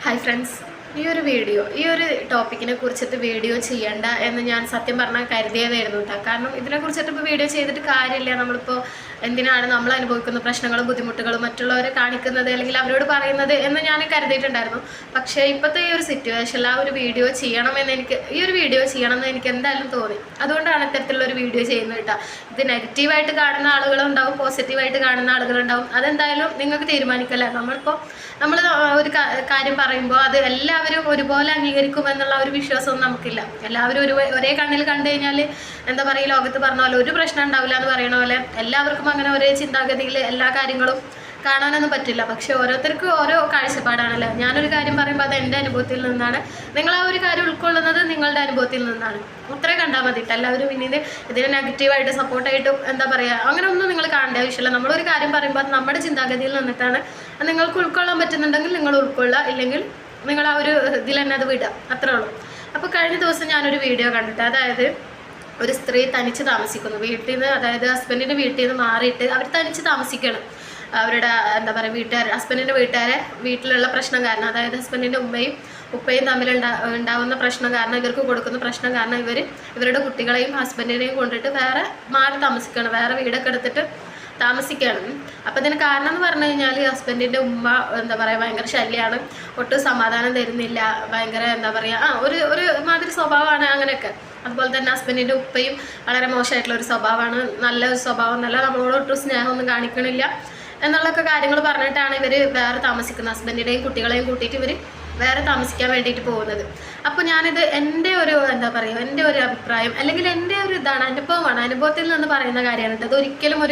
Hi friends, ഈ ഒരു ടോപ്പിക്കിനെ കുറിച്ചിട്ട് വീഡിയോ ചെയ്യണ്ട എന്ന് ഞാൻ സത്യം പറഞ്ഞാൽ കരുതിയതായിരുന്നു കേട്ടോ. കാരണം ഇതിനെക്കുറിച്ചിട്ട് ഇപ്പോൾ വീഡിയോ ചെയ്തിട്ട് കാര്യമില്ല. നമ്മളിപ്പോൾ എന്തിനാണ് നമ്മൾ അനുഭവിക്കുന്ന പ്രശ്നങ്ങളും ബുദ്ധിമുട്ടുകളും മറ്റുള്ളവരെ കാണിക്കുന്നത് അല്ലെങ്കിൽ അവരോട് പറയുന്നത് എന്ന് ഞാൻ കരുതിയിട്ടുണ്ടായിരുന്നു. പക്ഷേ ഇപ്പോഴത്തെ ഈ ഒരു സിറ്റുവേഷനിൽ ഈ ഒരു വീഡിയോ ചെയ്യണമെന്ന് എനിക്ക് എന്തായാലും തോന്നി. അതുകൊണ്ടാണ് ഇത്തരത്തിലുള്ള ഒരു വീഡിയോ ചെയ്യുന്നത് കേട്ടോ. ഇത് നെഗറ്റീവായിട്ട് കാണുന്ന ആളുകളുണ്ടാവും, പോസിറ്റീവായിട്ട് കാണുന്ന ആളുകളുണ്ടാവും. അതെന്തായാലും നിങ്ങൾക്ക് തീരുമാനിക്കല്ല. നമ്മൾ ഒരു കാര്യം പറയുമ്പോൾ അത് എല്ലാവരും ഒരുപോലെ അംഗീകരിക്കുമെന്നുള്ള ഒരു വിശ്വാസമൊന്നും നമുക്കില്ല. എല്ലാവരും ഒരേ കണ്ണിൽ കണ്ടു കഴിഞ്ഞാൽ എന്താ പറയുക, ലോകത്ത് പറഞ്ഞ പോലെ ഒരു പ്രശ്നം ഉണ്ടാവില്ല എന്ന് പറയണ പോലെ എല്ലാവർക്കും അങ്ങനെ ഒരേ ചിന്താഗതിയിൽ എല്ലാ കാര്യങ്ങളും കാണാനൊന്നും പറ്റില്ല. പക്ഷെ ഓരോരുത്തർക്കും ഓരോ കാഴ്ചപ്പാടാണല്ലോ. ഞാനൊരു കാര്യം പറയുമ്പോൾ അത് എൻ്റെ അനുഭവത്തിൽ നിന്നാണ്, നിങ്ങൾ ആ ഒരു കാര്യം ഉൾക്കൊള്ളുന്നത് നിങ്ങളുടെ അനുഭവത്തിൽ നിന്നാണ്. അത്രേ കണ്ടാൽ മതിയിട്ട് എല്ലാവരും പിന്നീട് ഇതിനെ നെഗറ്റീവായിട്ട് സപ്പോർട്ടായിട്ടും എന്താ പറയുക അങ്ങനെ ഒന്നും നിങ്ങൾ കാണേണ്ട ആവശ്യമില്ല. നമ്മളൊരു കാര്യം പറയുമ്പോൾ അത് നമ്മുടെ ചിന്താഗതിയിൽ നിന്നിട്ടാണ്. നിങ്ങൾക്ക് ഉൾക്കൊള്ളാൻ പറ്റുന്നുണ്ടെങ്കിൽ നിങ്ങൾ ഉൾക്കൊള്ളുക, ഇല്ലെങ്കിൽ നിങ്ങൾ ആ ഒരു ഇതിൽ തന്നെ അത് വിടുക, അത്രേ ഉള്ളൂ. അപ്പോൾ കഴിഞ്ഞ ദിവസം ഞാനൊരു വീഡിയോ കണ്ടിട്ട്, അതായത് ഒരു സ്ത്രീ തനിച്ച് താമസിക്കുന്നു വീട്ടിൽ നിന്ന്, അതായത് ഹസ്ബൻഡിൻ്റെ വീട്ടിൽ നിന്ന് മാറിയിട്ട് അവർ തനിച്ച് താമസിക്കണം. അവരുടെ എന്താ പറയുക ഹസ്ബൻഡിൻ്റെ വീട്ടിലുള്ള പ്രശ്നം കാരണം, അതായത് ഹസ്ബൻഡിൻ്റെ ഉപ്പയും തമ്മിൽ ഉണ്ടാവുന്ന പ്രശ്നം കാരണം, ഇവർക്ക് കൊടുക്കുന്ന പ്രശ്നം കാരണം ഇവരുടെ കുട്ടികളെയും ഹസ്ബൻഡിനെയും കൊണ്ടിട്ട് വേറെ മാറി താമസിക്കണം, വേറെ വീടൊക്കെ എടുത്തിട്ട് താമസിക്കുകയാണ്. അപ്പോൾ ഇതിന് കാരണം എന്ന് പറഞ്ഞു കഴിഞ്ഞാൽ ഹസ്ബൻഡിൻ്റെ ഉമ്മ എന്താ പറയുക ഭയങ്കര ശല്യമാണ്, ഒട്ടും സമാധാനം തരുന്നില്ല, ഭയങ്കര എന്താ പറയുക ഒരു മാതിരി സ്വഭാവമാണ് അങ്ങനെയൊക്കെ. അതുപോലെ തന്നെ ഹസ്ബൻഡിൻ്റെ ഉപ്പയും വളരെ മോശമായിട്ടുള്ള ഒരു സ്വഭാവമാണ്, നല്ല ഒരു സ്വഭാവം നല്ല നമ്മളോട് ഒട്ടും സ്നേഹമൊന്നും കാണിക്കണില്ല എന്നുള്ളൊക്കെ കാര്യങ്ങൾ പറഞ്ഞിട്ടാണ് ഇവർ വേറെ താമസിക്കുന്നത്. ഹസ്ബൻഡിൻ്റെയും കുട്ടികളെയും കൂട്ടിയിട്ട് ഇവർ വേറെ താമസിക്കാൻ വേണ്ടിയിട്ട് പോകുന്നത്. അപ്പോൾ ഞാനിത് എൻ്റെ ഒരു എന്താ പറയുക എൻ്റെ ഒരു അഭിപ്രായം അല്ലെങ്കിൽ എൻ്റെ ഒരു ഇതാണ്, അനുഭവത്തിൽ നിന്ന് പറയുന്ന കാര്യമാണ്. അതൊരിക്കലും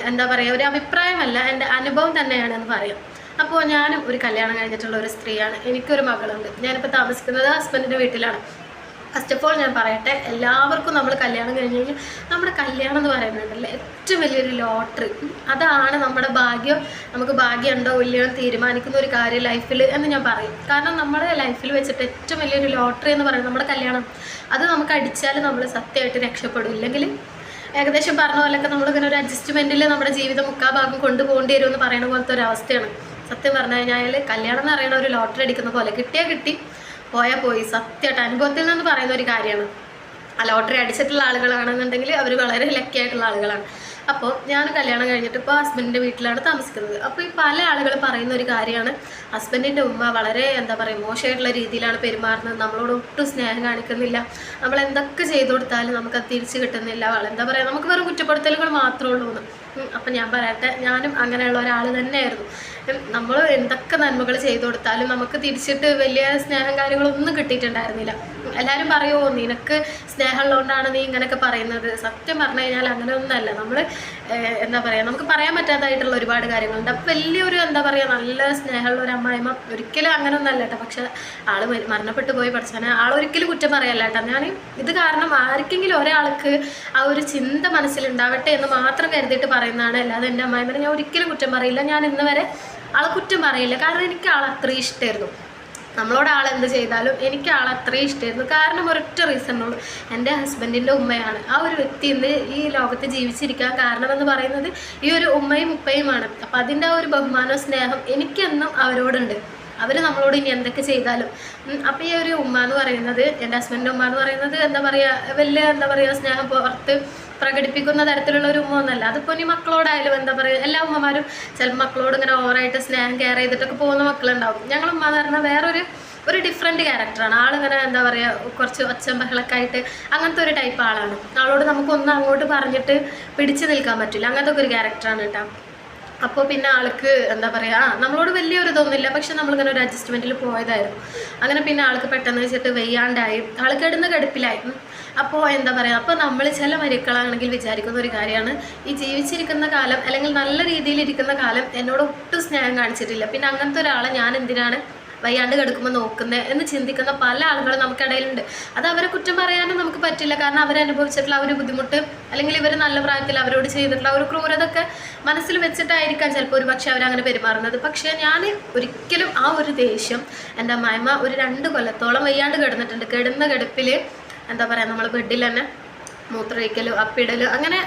എന്താ പറയുക ഒരു അഭിപ്രായമല്ല, എൻ്റെ അനുഭവം തന്നെയാണെന്ന് പറയാം. അപ്പോൾ ഞാനും ഒരു കല്യാണം കഴിഞ്ഞിട്ടുള്ള ഒരു സ്ത്രീയാണ്, എനിക്കൊരു മകളുണ്ട്. ഞാനിപ്പോൾ താമസിക്കുന്നത് ഹസ്ബൻഡിൻ്റെ വീട്ടിലാണ്. ഫസ്റ്റ് ഓഫ് ഓൾ ഞാൻ പറയട്ടെ, എല്ലാവർക്കും നമ്മൾ കല്യാണം കഴിഞ്ഞ് കഴിഞ്ഞാൽ നമ്മുടെ കല്യാണം എന്ന് പറയുന്നുണ്ടല്ലോ ഏറ്റവും വലിയൊരു ലോട്ടറി. അതാണ് നമ്മുടെ ഭാഗ്യം. നമുക്ക് ഭാഗ്യമുണ്ടോ ഇല്ലയോ തീരുമാനിക്കുന്ന ഒരു കാര്യം ലൈഫിൽ എന്ന് ഞാൻ പറയും. കാരണം നമ്മുടെ ലൈഫിൽ വെച്ചിട്ട് ഏറ്റവും വലിയൊരു ലോട്ടറി എന്ന് പറയുന്നത് നമ്മുടെ കല്യാണം. അത് നമുക്ക് അടിച്ചാൽ നമ്മൾ സത്യമായിട്ട് രക്ഷപ്പെടും. ഇല്ലെങ്കിൽ ഏകദേശം പറഞ്ഞ പോലെയൊക്കെ നമ്മളിങ്ങനെ ഒരു അഡ്ജസ്റ്റ്മെൻറ്റിൽ നമ്മുടെ ജീവിതം ഭാഗം കൊണ്ടുപോകേണ്ടി വരും എന്ന് പറയുന്ന പോലത്തെ ഒരു അവസ്ഥയാണ്. സത്യം പറഞ്ഞു കഴിഞ്ഞാൽ കല്യാണം എന്ന് പറയുന്ന ഒരു ലോട്ടറി അടിക്കുന്ന പോലെ, കിട്ടിയാൽ കിട്ടി പോയാൽ പോയി. സത്യമായിട്ട് അനുഭവത്തിൽ നിന്ന് പറയുന്ന ഒരു കാര്യമാണ്. ആ ലോട്ടറി അടിച്ചിട്ടുള്ള ആളുകളാണെന്നുണ്ടെങ്കിൽ അവർ വളരെ ലക്കി ആയിട്ടുള്ള ആളുകളാണ്. അപ്പോൾ ഞാൻ കല്യാണം കഴിഞ്ഞിട്ട് ഇപ്പോൾ ഹസ്ബൻഡിൻ്റെ വീട്ടിലാണ് താമസിക്കുന്നത്. അപ്പോൾ ഈ പല ആളുകൾ പറയുന്ന ഒരു കാര്യമാണ്, ഹസ്ബൻഡിൻ്റെ ഉമ്മ വളരെ എന്താ പറയുക മോശമായിട്ടുള്ള രീതിയിലാണ് പെരുമാറുന്നത്, നമ്മളോട് ഒട്ടും സ്നേഹം കാണിക്കുന്നില്ല, നമ്മൾ എന്തൊക്കെ ചെയ്തു കൊടുത്താലും നമുക്കത് തിരിച്ച് കിട്ടുന്നില്ല, എന്താ പറയുക നമുക്ക് വെറും കുറ്റപ്പെടുത്തലുകൾ മാത്രമേ ഉള്ളൂ എന്ന്. അപ്പം ഞാൻ പറയട്ടെ, ഞാനും അങ്ങനെയുള്ള ഒരാൾ തന്നെയായിരുന്നു. നമ്മൾ എന്തൊക്കെ നന്മകൾ ചെയ്തു കൊടുത്താലും നമുക്ക് തിരിച്ചിട്ട് വലിയ സ്നേഹം കാര്യങ്ങളൊന്നും കിട്ടിയിട്ടുണ്ടായിരുന്നില്ല. എല്ലാവരും പറയുമോ നിനക്ക് സ്നേഹമുള്ളതുകൊണ്ടാണ് നീ ഇങ്ങനെയൊക്കെ പറയുന്നത്. സത്യം പറഞ്ഞു കഴിഞ്ഞാൽ അങ്ങനെ ഒന്നുമല്ല. നമ്മൾ എന്താ പറയുക നമുക്ക് പറയാൻ പറ്റാത്തതായിട്ടുള്ള ഒരുപാട് കാര്യങ്ങളുണ്ട്. അപ്പോൾ വലിയൊരു എന്താ പറയുക നല്ല സ്നേഹമുള്ള ഒരു അമ്മായിമ്മ ഒരിക്കലും അങ്ങനെ ഒന്നല്ല കേട്ടോ. പക്ഷെ ആൾ മരണപ്പെട്ടു പോയി പഠിച്ചാൽ ആളൊരിക്കലും കുറ്റം പറയല്ല കേട്ടോ. ഞാൻ ഇത് കാരണം ആർക്കെങ്കിലും ഒരാൾക്ക് ആ ഒരു ചിന്ത മനസ്സിലുണ്ടാവട്ടെ എന്ന് മാത്രം കരുതിയിട്ട് പറയുന്നതാണ്. അല്ലാതെ എൻ്റെ അമ്മായിമ്മനെ ഞാൻ ഒരിക്കലും കുറ്റം പറയില്ല. ഞാൻ ഇന്ന് വരെ ആളെ കുറ്റം പറയില്ല. കാരണം എനിക്ക് ആളെ അത്രയും ഇഷ്ടമായിരുന്നു. നമ്മളോട് ആളെന്ത് ചെയ്താലും എനിക്ക് ആളെ അത്രയും ഇഷ്ടമായിരുന്നു. കാരണം ഒരൊറ്റ റീസണുള്ളൂ, എൻ്റെ ഹസ്ബൻഡിൻ്റെ ഉമ്മയാണ്. ആ ഒരു വ്യക്തി ഇന്ന് ഈ ലോകത്ത് ജീവിച്ചിരിക്കാൻ കാരണമെന്ന് പറയുന്നത് ഈ ഒരു ഉമ്മയും ഉപ്പയുമാണ്. അപ്പം അതിൻ്റെ ആ ഒരു ബഹുമാനവും സ്നേഹം എനിക്കെന്നും അവരോടുണ്ട്. അവർ നമ്മളോട് ഇനി എന്തൊക്കെ ചെയ്താലും. അപ്പോൾ ഈ ഒരു ഉമ്മ എന്ന് പറയുന്നത്, എൻ്റെ ഹസ്ബൻഡിൻ്റെ ഉമ്മ എന്ന് പറയുന്നത് എന്താ പറയുക വലിയ എന്താ പറയുക സ്നേഹം പുറത്ത് പ്രകടിപ്പിക്കുന്ന തരത്തിലുള്ള ഒരു ഉമ്മ ഒന്നല്ല. അതിപ്പോൾ ഇനി മക്കളോടായാലും എന്താ പറയുക എല്ലാ ഉമ്മമാരും ചില മക്കളോട് ഇങ്ങനെ ഓവറായിട്ട് സ്നേഹം കെയർ ചെയ്തിട്ടൊക്കെ പോകുന്ന മക്കളുണ്ടാവും. ഞങ്ങൾ ഉമ്മ എന്ന് പറഞ്ഞാൽ വേറൊരു ഡിഫറെൻറ്റ് ക്യാരക്ടറാണ്. ആളിങ്ങനെ എന്താ പറയുക കുറച്ച് ഒച്ചം ബഹളൊക്കെ ആയിട്ട് അങ്ങനത്തെ ഒരു ടൈപ്പ് ആളാണ്. ആളോട് നമുക്കൊന്നും അങ്ങോട്ട് പറഞ്ഞിട്ട് പിടിച്ചു നിൽക്കാൻ പറ്റില്ല. അങ്ങനത്തെ ഒക്കെ ഒരു ക്യാരക്ടറാണ് കേട്ടോ. അപ്പോൾ പിന്നെ ആൾക്ക് എന്താ പറയുക നമ്മളോട് വലിയൊരു തോന്നില്ല. പക്ഷെ നമ്മളിങ്ങനെ ഒരു അഡ്ജസ്റ്റ്മെൻറ്റിൽ പോയതായിരുന്നു. അങ്ങനെ പിന്നെ ആൾക്ക് പെട്ടെന്ന് വെച്ചിട്ട് വെയ്യാണ്ടായി, ആൾ കിടപ്പിലായി. അപ്പോൾ എന്താ പറയുക, അപ്പോൾ നമ്മൾ ചില മരുക്കളാണെങ്കിൽ വിചാരിക്കുന്ന ഒരു കാര്യമാണ്, ഈ ജീവിച്ചിരിക്കുന്ന കാലം അല്ലെങ്കിൽ നല്ല രീതിയിലിരിക്കുന്ന കാലം എന്നോട് ഒട്ടും സ്നേഹം കാണിച്ചിട്ടില്ല, പിന്നെ അങ്ങനത്തെ ഒരാളെ ഞാൻ എന്തിനാണ് വയ്യാണ്ട് കിടക്കുമ്പോൾ നോക്കുന്നത് എന്ന് ചിന്തിക്കുന്ന പല ആളുകളും നമുക്കിടയിലുണ്ട്. അത് അവരെ കുറ്റം പറയാനും നമുക്ക് പറ്റില്ല. കാരണം അവരനുഭവിച്ചിട്ടുള്ള ആ ഒരു ബുദ്ധിമുട്ട് അല്ലെങ്കിൽ ഇവർ നല്ല പ്രായത്തിൽ അവരോട് ചെയ്തിട്ടുള്ള ഒരു ക്രൂരതൊക്കെ മനസ്സിൽ വെച്ചിട്ടായിരിക്കാം ചിലപ്പോൾ ഒരു പക്ഷേ അവരങ്ങനെ പെരുമാറുന്നത്. പക്ഷേ ഞാൻ ഒരിക്കലും ആ ഒരു ദേഷ്യം, എൻ്റെ അമ്മായിമ്മ ഒരു 2 കൊല്ലത്തോളം വയ്യാണ്ട് കിടന്നിട്ടുണ്ട്. കിടപ്പിൽ എന്താ പറയുക നമ്മൾ ബെഡിൽ തന്നെ മൂത്രമൊഴിക്കലും അപ്പിടലും അങ്ങനെ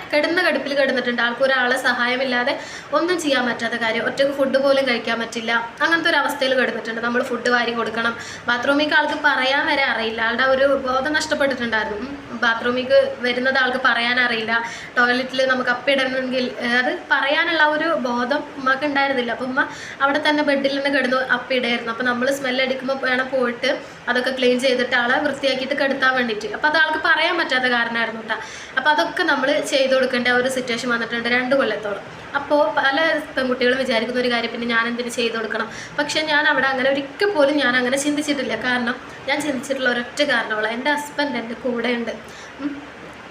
കടുപ്പിൽ കിടന്നിട്ടുണ്ട്. ആൾക്ക് ഒരാളെ സഹായമില്ലാതെ ഒന്നും ചെയ്യാൻ പറ്റാത്ത കാര്യം, ഒറ്റയ്ക്ക് ഫുഡ് പോലും കഴിക്കാൻ പറ്റില്ല, അങ്ങനത്തെ ഒരു അവസ്ഥയിൽ കിടന്നിട്ടുണ്ട്. നമ്മൾ ഫുഡ് വാരി കൊടുക്കണം, ബാത്റൂമിലേക്ക് ആൾക്ക് പറയാൻ വരെ അറിയില്ല, ആളുടെ ഒരു ബോധം നഷ്ടപ്പെട്ടിട്ടുണ്ടായിരുന്നു. ബാത്റൂമിലേക്ക് വരുന്നത് ആൾക്ക് പറയാൻ അറിയില്ല, ടോയ്ലറ്റിൽ നമുക്ക് അപ്പിടണമെങ്കിൽ അത് പറയാനുള്ള ഒരു ബോധം ഉമ്മക്ക് ഉണ്ടായിരുന്നില്ല. അപ്പം ഉമ്മ അവിടെ തന്നെ ബെഡിൽ തന്നെ കിടന്നു അപ്പിടായിരുന്നു. അപ്പം നമ്മൾ സ്മെല്ലടിക്കുമ്പോൾ വേണം പോയിട്ട് അതൊക്കെ ക്ലീൻ ചെയ്തിട്ട് ആളെ വൃത്തിയാക്കിയിട്ട് കെടുത്താൻ വേണ്ടിയിട്ട്. അപ്പോൾ അത് ആൾക്ക് പറയാൻ പറ്റാത്ത കാരണമായിരുന്നു കേട്ടോ. അപ്പോൾ അതൊക്കെ നമ്മൾ ചെയ്തു കൊടുക്കേണ്ട ഒരു സിറ്റുവേഷൻ വന്നിട്ടുണ്ട് 2 കൊല്ലത്തോളം. അപ്പോൾ പല പെൺകുട്ടികളും വിചാരിക്കുന്ന ഒരു കാര്യം, പിന്നെ ഞാൻ എന്തിനു ചെയ്തു കൊടുക്കണം. പക്ഷേ ഞാൻ അവിടെ അങ്ങനെ ഒരിക്കൽ പോലും ഞാൻ അങ്ങനെ ചിന്തിച്ചിട്ടില്ല. കാരണം ഞാൻ ചിന്തിച്ചിട്ടുള്ള ഒരൊറ്റ കാരണമുള്ള എൻ്റെ ഹസ്ബൻഡ് എൻ്റെ കൂടെയുണ്ട്.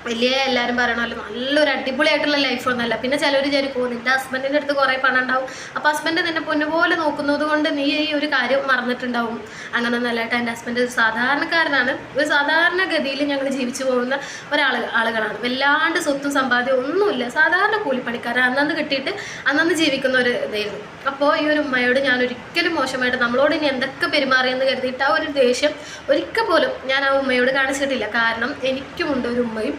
വലിയ എല്ലാവരും പറയണമല്ലോ നല്ലൊരു അടിപൊളിയായിട്ടുള്ള ലൈഫൊന്നുമല്ല. പിന്നെ ചിലർ വിചാരിക്കും നിൻ്റെ ഹസ്ബൻഡിൻ്റെ അടുത്ത് കുറേ പണം ഉണ്ടാവും, അപ്പോൾ ഹസ്ബൻഡ് നിന്നെ പൊന്നുപോലെ നോക്കുന്നത് കൊണ്ട് നീ ഈ ഒരു കാര്യം മറന്നിട്ടുണ്ടാവും. അങ്ങനെയൊന്നും അല്ലാട്ടോ. എൻ്റെ ഹസ്ബൻഡ് ഒരു സാധാരണക്കാരനാണ്. ഒരു സാധാരണഗതിയിൽ ഞങ്ങൾ ജീവിച്ചു പോകുന്ന ആളുകളാണ്. വല്ലാണ്ട് സ്വത്തും സമ്പാദ്യം ഒന്നുമില്ല, സാധാരണ കൂലിപ്പണിക്കാരൻ അന്നന്ന് കിട്ടിയിട്ട് അന്നന്ന് ജീവിക്കുന്ന ഒരു ഇതായിരുന്നു. അപ്പോൾ ഈ ഒരു ഉമ്മയോട് ഞാൻ ഒരിക്കലും മോശമായിട്ട് നമ്മളോട് ഇനി എന്തൊക്കെ പെരുമാറിയെന്ന് കരുതിയിട്ട് ആ ഒരു ദേഷ്യം ഒരിക്കൽ പോലും ഞാൻ ആ ഉമ്മയോട് കാണിച്ചിട്ടില്ല. കാരണം എനിക്കുമുണ്ട് ഒരു ഉമ്മയും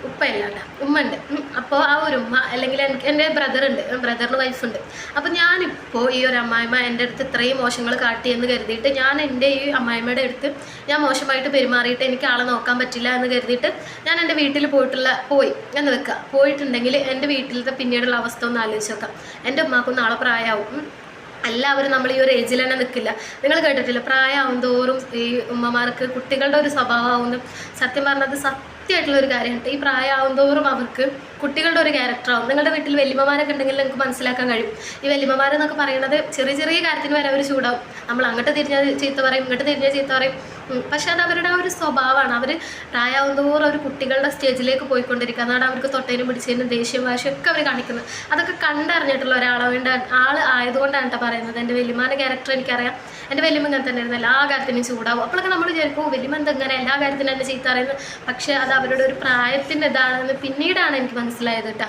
ഉപ്പയല്ലാണ്ട ഉമ്മ ഉണ്ട്. അപ്പോൾ ആ ഒരു ഉമ്മ അല്ലെങ്കിൽ എൻ്റെ ബ്രദറിന് വൈഫുണ്ട്. അപ്പോൾ ഞാനിപ്പോൾ ഈ ഒരു അമ്മായിമ്മ എൻ്റെ അടുത്ത് ഇത്രയും മോശങ്ങൾ കാട്ടിയെന്ന് കരുതിയിട്ട് ഞാൻ എൻ്റെ ഈ അമ്മായിമ്മയുടെ അടുത്ത് ഞാൻ മോശമായിട്ട് പെരുമാറിയിട്ട് എനിക്ക് ആളെ നോക്കാൻ പറ്റില്ല എന്ന് കരുതിയിട്ട് ഞാൻ എൻ്റെ വീട്ടിൽ പോയി എന്ന് വെക്കുക. പോയിട്ടുണ്ടെങ്കിൽ എൻ്റെ വീട്ടിലത്തെ പിന്നീടുള്ള അവസ്ഥ ഒന്ന് ആലോചിച്ച് നോക്കാം. എൻ്റെ ഉമ്മാക്കും നാളെ പ്രായമാവും. എല്ലാവരും നമ്മൾ ഈ ഒരു ഏജിൽ തന്നെ നിൽക്കില്ല. നിങ്ങൾ കേട്ടിട്ടില്ല, പ്രായമാവും തോറും ഈ ഉമ്മമാർക്ക് കുട്ടികളുടെ ഒരു സ്വഭാവമാവുന്നു. സത്യം പറഞ്ഞത് സത്യമായിട്ടുള്ളൊരു കാര്യമാണ്. ഈ പ്രായമാവും തോറും അവർക്ക് കുട്ടികളുടെ ഒരു ക്യാരക്ടറാവും. നിങ്ങളുടെ വീട്ടിൽ വല്യമ്മമാരൊക്കെ ഉണ്ടെങ്കിൽ നിങ്ങൾക്ക് മനസ്സിലാക്കാൻ കഴിയും. ഈ വല്യമ്മമാരെന്നൊക്കെ പറയുന്നത് ചെറിയ ചെറിയ കാര്യത്തിന് വരെ അവർ ചൂടാവും. നമ്മൾ അങ്ങോട്ട് തിരിഞ്ഞാൽ ചീത്ത പറയും, ഇങ്ങോട്ട് തിരിഞ്ഞാൽ ചീത്ത പറയും. പക്ഷെ അത് അവരുടെ ആ ഒരു സ്വഭാവമാണ്. അവർ പ്രായമാവുന്നതോറും ഒരു കുട്ടികളുടെ സ്റ്റേജിലേക്ക് പോയിക്കൊണ്ടിരിക്കുക. അതാണ് അവർക്ക് തൊട്ടേനും പിടിച്ചതിനും ദേഷ്യം വാശിയൊക്കെ അവർ കാണിക്കുന്നത്. അതൊക്കെ കണ്ടറിഞ്ഞിട്ടുള്ള ആൾ ആയതുകൊണ്ടാണ് കേട്ടോ പറയുന്നത്. എൻ്റെ വല്യമ്മാൻ്റെ ക്യാരക്ടർ എനിക്കറിയാം. എൻ്റെ വല്യമ്മ ഇങ്ങനെ തന്നെ ആയിരുന്നു, എല്ലാ കാര്യത്തിനും ചൂടാവും. അപ്പോഴൊക്കെ നമ്മൾ വിചാരിക്കും വല്യമ്മ എന്തെങ്ങനെ എല്ലാ കാര്യത്തിനും എന്നെ ചീത്ത പറയുന്നത്. പക്ഷേ അത് അവരുടെ ഒരു പ്രായത്തിൻ്റെ ഇതാണെന്ന് പിന്നീടാണ് എനിക്ക് മനസ്സിലായത് കേട്ടോ.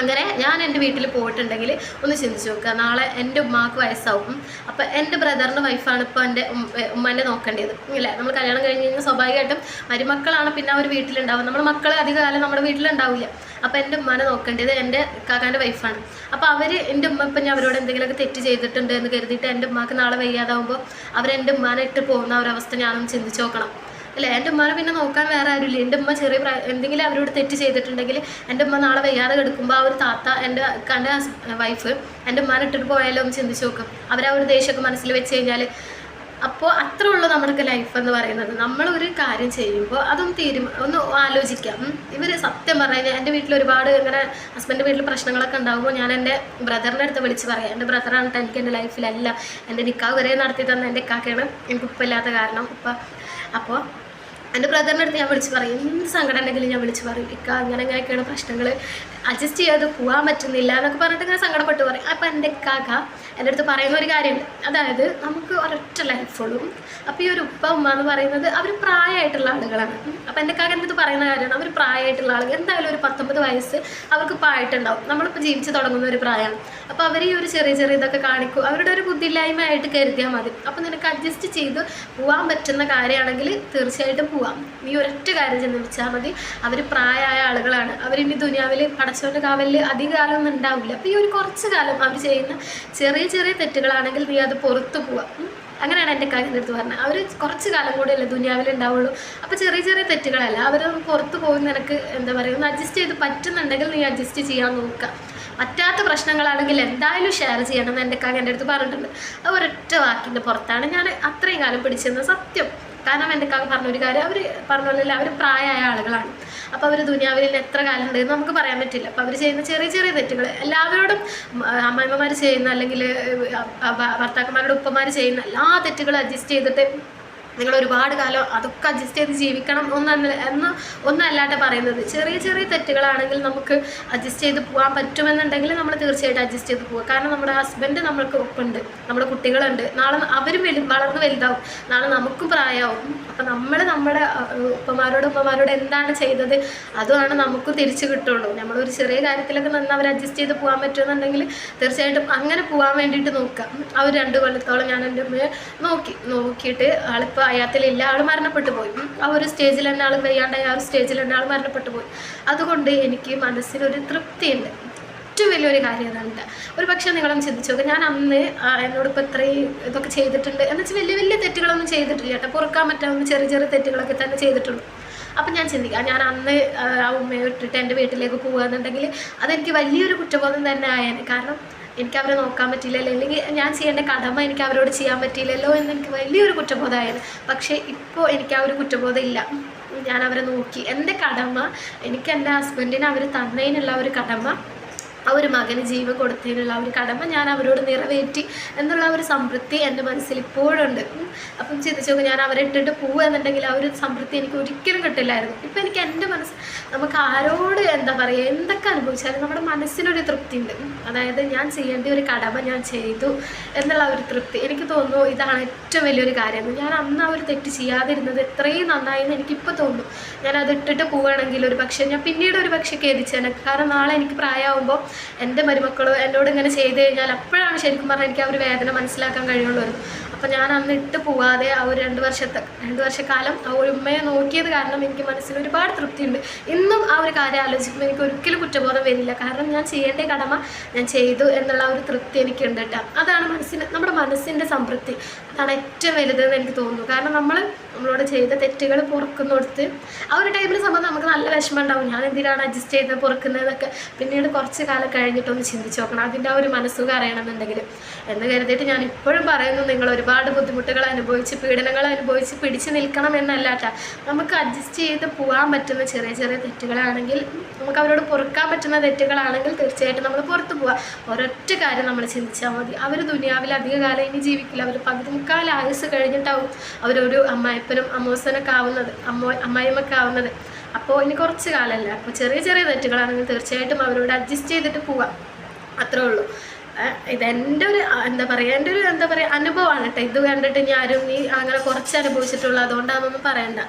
അങ്ങനെ ഞാൻ എൻ്റെ വീട്ടിൽ പോയിട്ടുണ്ടെങ്കിൽ ഒന്ന് ചിന്തിച്ച് നോക്കുക, നാളെ എൻ്റെ ഉമ്മാക്ക് വയസ്സാവും. അപ്പോൾ എൻ്റെ ബ്രദറിൻ്റെ വൈഫാണ് ഇപ്പോൾ എൻ്റെ ഉമ്മാൻ്റെ നോക്കേണ്ടത് ഇല്ലേ. നമ്മൾ കല്യാണം കഴിഞ്ഞ് കഴിഞ്ഞാൽ സ്വാഭാവികമായിട്ടും മരുമക്കളാണ് പിന്നെ അവർ വീട്ടിലുണ്ടാവും. നമ്മൾ മക്കൾ അധിക കാലം നമ്മുടെ വീട്ടിലുണ്ടാവില്ല. അപ്പോൾ എൻ്റെ ഉമ്മാനെ നോക്കേണ്ടത് എൻ്റെ കാക്കാൻ്റെ വൈഫാണ്. അപ്പോൾ എൻ്റെ ഉമ്മ ഇപ്പം ഞാൻ അവരോട് എന്തെങ്കിലുമൊക്കെ തെറ്റ് ചെയ്തിട്ടുണ്ട് എന്ന് കരുതിയിട്ട് എൻ്റെ ഉമ്മാക്ക് നാളെ വയ്യാതാവുമ്പോൾ അവരെൻ്റെ ഉമ്മാനെ ഇട്ട് പോകുന്ന ഒരവസ്ഥ ഞാനൊന്ന് ചിന്തിച്ച് നോക്കണം അല്ലേ. എൻ്റെ ഉമ്മാനെ പിന്നെ നോക്കാൻ വേറെ ആരുമില്ല. എൻ്റെ ഉമ്മ എന്തെങ്കിലും അവരോട് തെറ്റ് ചെയ്തിട്ടുണ്ടെങ്കിൽ എൻ്റെ ഉമ്മ നാളെ വയ്യാതെ കിടക്കുമ്പോൾ ആ ഒരു താത്ത എൻ്റെ വൈഫ് എൻ്റെ ഉമ്മാനെ ഇട്ടിട്ട് പോയാലോ ഒന്ന് ചിന്തിച്ച് നോക്കും. അവരാ ഒരു ദേഷ്യമൊക്കെ മനസ്സിൽ വെച്ച് കഴിഞ്ഞാൽ. അപ്പോൾ അത്രേ ഉള്ളൂ നമ്മുടെ ലൈഫ് എന്ന് പറയുന്നത്. നമ്മളൊരു കാര്യം ചെയ്യുമ്പോൾ ഒന്ന് ആലോചിക്കാം. ഇവർ സത്യം പറഞ്ഞു കഴിഞ്ഞാൽ എൻ്റെ വീട്ടിൽ ഒരുപാട് ഇങ്ങനെ ഹസ്ബൻഡ് വീട്ടിൽ പ്രശ്നങ്ങളൊക്കെ ഉണ്ടാകുമ്പോൾ ഞാൻ എൻ്റെ ബ്രദറിൻ്റെ അടുത്ത് വിളിച്ച് പറയാം. എൻ്റെ ബ്രദറാണ് എനിക്ക് എൻ്റെ ലൈഫിലല്ല, എൻ്റെ നിക്കാഹ് വരെ നടത്തി തന്ന എൻ്റെ ഇക്കാക്കയാണ്. എനിക്ക് ഉപ്പില്ലാത്ത കാരണം അപ്പോൾ എൻ്റെ ബ്രദറിൻ്റെ അടുത്ത് ഞാൻ വിളിച്ച് പറയും. എന്ത് സങ്കടം ഉണ്ടെങ്കിലും ഞാൻ വിളിച്ച് പറയും, ഇക്ക ഇങ്ങനെയൊക്കെയാണ് പ്രശ്നങ്ങൾ, അഡ്ജസ്റ്റ് ചെയ്യാതെ പോകാൻ പറ്റുന്നില്ല എന്നൊക്കെ പറഞ്ഞിട്ട് ഇങ്ങനെ സങ്കടപ്പെട്ട് പറയും. അപ്പോൾ എൻ്റെ ഇക്കാക്ക എൻ്റെ അടുത്ത് പറയുന്ന ഒരു കാര്യമുണ്ട്, അതായത് നമുക്ക് ഒരൊറ്റ ലൈഫുള്ളൂ. അപ്പോൾ ഈ ഒരു ഉപ്പ ഉമ്മ എന്ന് പറയുന്നത് അവർ പ്രായമായിട്ടുള്ള ആളുകളാണ്. അപ്പോൾ എൻ്റെ ഇക്കാക്ക എൻ്റെ അടുത്ത് പറയുന്ന കാര്യമാണ്, അവർ പ്രായമായിട്ടുള്ള ആളുകൾ എന്തായാലും ഒരു 19 വയസ്സ് അവർക്ക് പായിട്ടുണ്ടാവും. നമ്മളിപ്പോൾ ജീവിച്ച് തുടങ്ങുന്ന ഒരു പ്രായമാണ്. അപ്പോൾ അവർ ഈ ഒരു ചെറിയ ഇതൊക്കെ കാണിക്കും, അവരുടെ ഒരു ബുദ്ധിയില്ലായ്മയായിട്ട് കരുതിയാൽ മതി. അപ്പോൾ നിനക്ക് അഡ്ജസ്റ്റ് ചെയ്ത് പോകാൻ പറ്റുന്ന കാര്യമാണെങ്കിൽ തീർച്ചയായിട്ടും പോവാം. നീ ഒരൊറ്റ കാര്യം ചിന്തിച്ചാൽ മതി, അവർ പ്രായമായ ആളുകളാണ്. അവരിനി ദുനിയാവിൽ പടച്ചവൻ്റെ കാവലിൽ അധിക കാലമൊന്നും ഉണ്ടാവില്ല. അപ്പോൾ ഈ ഒരു കുറച്ച് കാലം അവർ ചെയ്യുന്ന ചെറിയ തെറ്റുകളാണെങ്കിൽ നീ അത് പുറത്തു പോവാം. അങ്ങനെയാണ് എൻ്റെ കാര്യത്തിൻ്റെ അടുത്ത് പറഞ്ഞത്. അവർ കുറച്ച് കാലം കൂടെയല്ലേ ദുനിയാവിൽ ഉണ്ടാവുള്ളൂ. അപ്പോൾ ചെറിയ തെറ്റുകളല്ല, അവർ പുറത്ത് പോകുന്ന നിനക്ക് എന്താ പറയുക, ഒന്ന് അഡ്ജസ്റ്റ് ചെയ്ത് പറ്റുന്നുണ്ടെങ്കിൽ നീ അഡ്ജസ്റ്റ് ചെയ്യാൻ നോക്കുക. പറ്റാത്ത പ്രശ്നങ്ങളാണെങ്കിൽ എന്തായാലും ഷെയർ ചെയ്യണമെന്ന് എൻ്റെ കാര്യം എൻ്റെ അടുത്ത് പറഞ്ഞിട്ടുണ്ട്. അത് ഒരൊറ്റ വാക്കിൻ്റെ പുറത്താണ് ഞാൻ അത്രയും കാലം പിടിച്ചിരുന്നത്, സത്യം. കാരണം എൻ്റെ കാക്ക പറഞ്ഞൊരു കാര്യം, അവർ പറഞ്ഞ അവർ പ്രായമായ ആളുകളാണ്. അപ്പോൾ അവർ ദുനിയാവിൽ എത്ര കാലം ഉണ്ടെന്ന് നമുക്ക് പറയാൻ പറ്റില്ല. അപ്പോൾ അവർ ചെയ്യുന്ന ചെറിയ തെറ്റുകൾ എല്ലാവരോടും അമ്മമാർ ചെയ്യുന്ന അല്ലെങ്കിൽ ഭർത്താക്കന്മാരുടെ ഉപ്പമാർ ചെയ്യുന്ന എല്ലാ തെറ്റുകളും അഡ്ജസ്റ്റ് ചെയ്തിട്ട് നിങ്ങൾ ഒരുപാട് കാലം അതൊക്കെ അഡ്ജസ്റ്റ് ചെയ്ത് ജീവിക്കണം ഒന്നല്ലാണ്ട് പറയുന്നത്. ചെറിയ തെറ്റുകളാണെങ്കിൽ നമുക്ക് അഡ്ജസ്റ്റ് ചെയ്ത് പോകാൻ പറ്റുമെന്നുണ്ടെങ്കിൽ നമ്മൾ തീർച്ചയായിട്ടും അഡ്ജസ്റ്റ് ചെയ്ത് പോകുക. കാരണം നമ്മുടെ ഹസ്ബൻഡ് നമ്മൾക്ക് ഒപ്പുണ്ട്, നമ്മുടെ കുട്ടികളുണ്ട്. നാളെ അവരും വളർന്ന് വലുതാവും, നാളെ നമുക്കും പ്രായമാവും. അപ്പം നമ്മുടെ ഉമ്മമാരോട് എന്താണ് ചെയ്തത് അതുമാണ് നമുക്കും തിരിച്ചു കിട്ടുള്ളൂ. നമ്മളൊരു ചെറിയ കാര്യത്തിലൊക്കെ നിന്ന് അവർ അഡ്ജസ്റ്റ് ചെയ്ത് പോകാൻ പറ്റുമെന്നുണ്ടെങ്കിൽ തീർച്ചയായിട്ടും അങ്ങനെ പോകാൻ വേണ്ടിയിട്ട് നോക്കുക. ആ ഒരു 2 കൊല്ലത്തോളം ഞാൻ എൻ്റെ ഉമ്മയെ നോക്കിയിട്ട് ആളിപ്പോൾ ഹയാത്തിലില്ല, ആൾ മരണപ്പെട്ടു പോയി. ആ ഒരു സ്റ്റേജിൽ തന്നെ ആൾ വയ്യാണ്ടായി, ആ ഒരു സ്റ്റേജിൽ തന്നെ ആൾ മരണപ്പെട്ടു പോയി. അതുകൊണ്ട് എനിക്ക് മനസ്സിനൊരു തൃപ്തിയുണ്ട്. ഏറ്റവും വലിയൊരു കാര്യം അതാണ്. ഒരു പക്ഷേ നിങ്ങളൊന്ന് ചിന്തിച്ചു നോക്കുക, ഞാൻ അന്ന് എന്നോടിപ്പോൾ ഇത്രയും ഇതൊക്കെ ചെയ്തിട്ടുണ്ട് എന്ന് വെച്ചാൽ വലിയ വലിയ തെറ്റുകളൊന്നും ചെയ്തിട്ടില്ല കേട്ടോ, പൊറുക്കാൻ പറ്റാവുന്ന ചെറിയ ചെറിയ തെറ്റുകളൊക്കെ തന്നെ ചെയ്തിട്ടുള്ളൂ. അപ്പം ഞാൻ ചിന്തിക്കാം, ഞാൻ അന്ന് ആ ഉമ്മയെ ഇട്ടിട്ട് എൻ്റെ വീട്ടിലേക്ക് പോകുകയെന്നുണ്ടെങ്കിൽ അതെനിക്ക് വലിയൊരു കുറ്റബോധം തന്നെ ആയേനെ. കാരണം എനിക്ക് അവരെ നോക്കാൻ പറ്റിയില്ലല്ലോ, അല്ലെങ്കിൽ ഞാൻ ചെയ്യേണ്ട കടമ എനിക്ക് അവരോട് ചെയ്യാൻ പറ്റിയില്ലല്ലോ എന്ന് എനിക്ക് വലിയൊരു കുറ്റബോധമായിരുന്നു. പക്ഷേ ഇപ്പോൾ എനിക്ക് ആ ഒരു കുറ്റബോധം ഇല്ല. ഞാൻ അവരെ നോക്കി, എൻ്റെ കടമ, എനിക്ക് എൻ്റെ ഹസ്ബൻഡിന് അവർ തന്നതിനുള്ള ഒരു കടമ, ആ ഒരു മകന് ജീവൻ കൊടുത്തതിനുള്ള ഒരു കടമ ഞാൻ അവരോട് നിറവേറ്റി എന്നുള്ള ഒരു സംതൃപ്തി എൻ്റെ മനസ്സിൽ ഇപ്പോഴുണ്ട്. അപ്പം ചിന്തിച്ചു നോക്കുക, ഞാൻ അവരെ ഇട്ടിട്ട് പോവുക എന്നുണ്ടെങ്കിൽ ആ ഒരു സംതൃപ്തി എനിക്ക് ഒരിക്കലും കിട്ടില്ലായിരുന്നു. ഇപ്പം എനിക്ക് എൻ്റെ മനസ്സ്, നമുക്ക് ആരോട് എന്താ പറയുക, എന്തൊക്കെ അനുഭവിച്ചാലും നമ്മുടെ മനസ്സിനൊരു തൃപ്തി ഉണ്ട്. അതായത് ഞാൻ ചെയ്യേണ്ട ഒരു കടമ ഞാൻ ചെയ്തു എന്നുള്ള ഒരു തൃപ്തി. എനിക്ക് തോന്നുന്നു ഇതാണ് ഏറ്റവും വലിയൊരു കാര്യം. ഞാൻ അന്ന് ആ ഒരു തെറ്റ് ചെയ്യാതിരുന്നത് എത്രയും നന്നായെന്ന് എനിക്കിപ്പോൾ തോന്നുന്നു. ഞാനത് ഇട്ടിട്ട് പോവുകയാണെങ്കിൽ ഒരു പക്ഷേ ഞാൻ പിന്നീട് ഒരു പക്ഷേ ഖേദിച്ചേനെ. കാരണം നാളെ എനിക്ക് പ്രായമാകുമ്പോൾ എൻ്റെ മരുമക്കൾ എന്നോട് ഇങ്ങനെ ചെയ്ത് കഴിഞ്ഞാൽ അപ്പോഴാണ് ശരിക്കും പറഞ്ഞാൽ എനിക്ക് ആ ഒരു വേദന മനസ്സിലാക്കാൻ കഴിയുള്ളൂ. അപ്പോൾ ഞാൻ അന്ന് ഇട്ട് പോവാതെ ആ ഒരു 2 വർഷക്കാലം ആ ഒരു ഉമ്മയെ നോക്കിയത് കാരണം എനിക്ക് മനസ്സിൽ ഒരുപാട് തൃപ്തിയുണ്ട്. ഇന്നും ആ ഒരു കാര്യം ആലോചിക്കുമ്പോൾ എനിക്ക് ഒരിക്കലും കുറ്റബോധം വരില്ല. കാരണം ഞാൻ ചെയ്യേണ്ട കടമ ഞാൻ ചെയ്തു എന്നുള്ള ഒരു തൃപ്തി എനിക്കുണ്ട് കേട്ടോ. അതാണ് നമ്മുടെ മനസ്സിൻ്റെ സംതൃപ്തി. അതാണ് ഏറ്റവും വലുതെന്ന് എനിക്ക് തോന്നുന്നു. കാരണം നമ്മളോട് ചെയ്ത തെറ്റുകൾ പൊറുക്കുന്നിടത്ത് ആ ഒരു ടൈമിൽ സംബന്ധം നമുക്ക് നല്ല വിഷമം ഉണ്ടാവും. ഞാൻ എന്തിനാണ് അഡ്ജസ്റ്റ് ചെയ്ത് പൊറുക്കുന്നതൊക്കെ പിന്നീട് കുറച്ച് കാലം കഴിഞ്ഞിട്ടൊന്ന് ചിന്തിച്ച് നോക്കണം, അതിൻ്റെ ആ ഒരു മനസ്സുഖം അറിയണമെന്നുണ്ടെങ്കിൽ എന്ന് കരുതിയിട്ട് ഞാൻ ഇപ്പോഴും പറയുന്നു, നിങ്ങൾ ഒരുപാട് ബുദ്ധിമുട്ടുകൾ അനുഭവിച്ച്, പീഡനങ്ങൾ അനുഭവിച്ച് പിടിച്ച് നിൽക്കണം എന്നല്ല കേട്ടോ. നമുക്ക് അഡ്ജസ്റ്റ് ചെയ്ത് പോകാൻ പറ്റുന്ന ചെറിയ ചെറിയ തെറ്റുകളാണെങ്കിൽ, നമുക്ക് അവരോട് പൊറുക്കാൻ പറ്റുന്ന തെറ്റുകളാണെങ്കിൽ തീർച്ചയായിട്ടും നമ്മൾ പുറത്ത് പോവുക. ഒരൊറ്റ കാര്യം നമ്മൾ ചിന്തിച്ചാൽ മതി, അവർ ദുനിയാവിൽ അധിക കാലം ഇനി ജീവിക്കില്ല. അവർ 15 ആയുസ് കഴിഞ്ഞിട്ടാവും അവരൊരു അമ്മായിപ്പനും അമ്മോസനൊക്കെ ആവുന്നത്, അമ്മായിമ്മൊക്കെ ആവുന്നത്. അപ്പോൾ ഇനി കുറച്ച് കാലമല്ല. അപ്പോൾ ചെറിയ ചെറിയ തെറ്റുകളാണെങ്കിൽ തീർച്ചയായിട്ടും അവരോട് അഡ്ജസ്റ്റ് ചെയ്തിട്ട് പോവാം, അത്രേ ഉള്ളൂ. ഇതെൻ്റെ ഒരു എന്താ പറയുക അനുഭവമാണ് കേട്ടോ. ഇത് കണ്ടിട്ട് ഞാനും നീ അങ്ങനെ കുറച്ച് അനുഭവിച്ചിട്ടുള്ളൂ, അതുകൊണ്ടാണെന്നൊന്നും പറയണ്ട.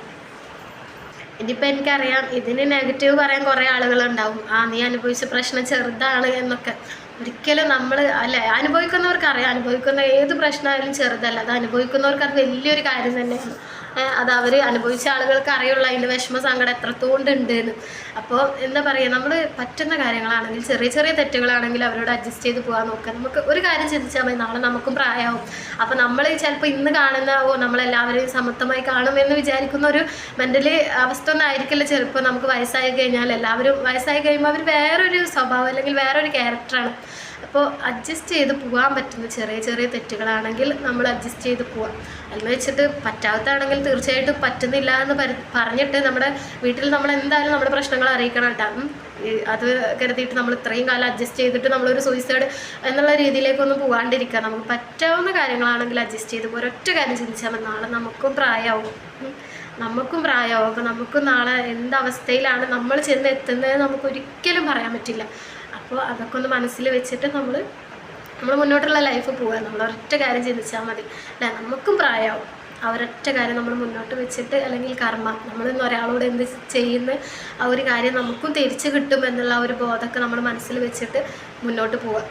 ഇനിയിപ്പോൾ എനിക്കറിയാം ഇതിന് നെഗറ്റീവ് പറയാൻ കുറേ ആളുകളുണ്ടാവും, നീ അനുഭവിച്ച പ്രശ്നം ചെറുതാണ് എന്നൊക്കെ. ഒരിക്കലും നമ്മൾ അനുഭവിക്കുന്നവർക്കറിയാം, അനുഭവിക്കുന്ന ഏത് പ്രശ്നമായാലും ചെറുതല്ല. അത് അനുഭവിക്കുന്നവർക്ക് അത് വലിയൊരു കാര്യം തന്നെയാണ്. അത് അവർ അനുഭവിച്ച ആളുകൾക്ക് അറിയുള്ളൂ അതിൻ്റെ വിഷമ സങ്കടം എത്രത്തോണ്ട് എന്ന്. അപ്പോൾ എന്താ പറയുക, നമ്മൾ പറ്റുന്ന കാര്യങ്ങളാണെങ്കിൽ, ചെറിയ ചെറിയ തെറ്റുകളാണെങ്കിൽ അവരോട് അഡ്ജസ്റ്റ് ചെയ്ത് പോകാൻ നോക്കുക. നമുക്ക് ഒരു കാര്യം ചിന്തിച്ചാൽ മതി, നാളെ നമുക്കും പ്രായമാവും. അപ്പോൾ നമ്മൾ ചിലപ്പോൾ ഇന്ന് കാണുന്ന നമ്മളെല്ലാവരെയും സമത്വമായി കാണുമെന്ന് വിചാരിക്കുന്ന ഒരു മെൻ്റലി അവസ്ഥ ഒന്നും ആയിരിക്കില്ല ചിലപ്പോൾ. നമുക്ക് വയസ്സായി കഴിഞ്ഞാൽ എല്ലാവരും വയസ്സായി കഴിയുമ്പോൾ അവർ വേറൊരു സ്വഭാവം അല്ലെങ്കിൽ വേറൊരു ക്യാരക്ടറാണ്. അപ്പോൾ അഡ്ജസ്റ്റ് ചെയ്ത് പോകാൻ പറ്റുന്ന ചെറിയ ചെറിയ തെറ്റുകളാണെങ്കിൽ നമ്മൾ അഡ്ജസ്റ്റ് ചെയ്ത് പോവാം. എന്ന് വെച്ചിട്ട് പറ്റാത്തതാണെങ്കിൽ തീർച്ചയായിട്ടും പറ്റുന്നില്ല എന്ന് പറഞ്ഞിട്ട് നമ്മുടെ വീട്ടിൽ നമ്മൾ എന്തായാലും നമ്മുടെ പ്രശ്നങ്ങൾ അറിയിക്കണം കേട്ടോ. അത് കരുതിയിട്ട് നമ്മൾ ഇത്രയും കാലം അഡ്ജസ്റ്റ് ചെയ്തിട്ട് നമ്മളൊരു സൂയിസൈഡ് എന്നുള്ള രീതിയിലേക്കൊന്നും പോകാണ്ടിരിക്കുക. നമുക്ക് പറ്റാവുന്ന കാര്യങ്ങളാണെങ്കിൽ അഡ്ജസ്റ്റ് ചെയ്ത് പോകും. ഒരൊറ്റ കാര്യം ചിന്തിച്ചാൽ മതി, നാളെ നമുക്കും പ്രായമാവും. അപ്പോൾ നമുക്കും നാളെ എന്തവസ്ഥയിലാണ് നമ്മൾ ചെന്ന് എത്തുന്നത് നമുക്കൊരിക്കലും പറയാൻ പറ്റില്ല. അപ്പോൾ അതൊക്കെ ഒന്ന് മനസ്സിൽ വെച്ചിട്ട് നമ്മൾ മുന്നോട്ടുള്ള ലൈഫ് പോവുക. നമ്മൾ ഒരൊറ്റ കാര്യം ചിന്തിച്ചാൽ മതി, അല്ലേ, നമുക്കും പ്രായമാവും. ആ ഒരൊറ്റ കാര്യം നമ്മൾ മുന്നോട്ട് വെച്ചിട്ട്, അല്ലെങ്കിൽ കർമ്മ, നമ്മളിന്ന് ഒരാളോട് എന്ത് ചെയ്യുന്ന ആ ഒരു കാര്യം നമുക്കും തിരിച്ചു കിട്ടും എന്നുള്ള ഒരു ബോധമൊക്കെ നമ്മൾ മനസ്സിൽ വെച്ചിട്ട് മുന്നോട്ട് പോവുക.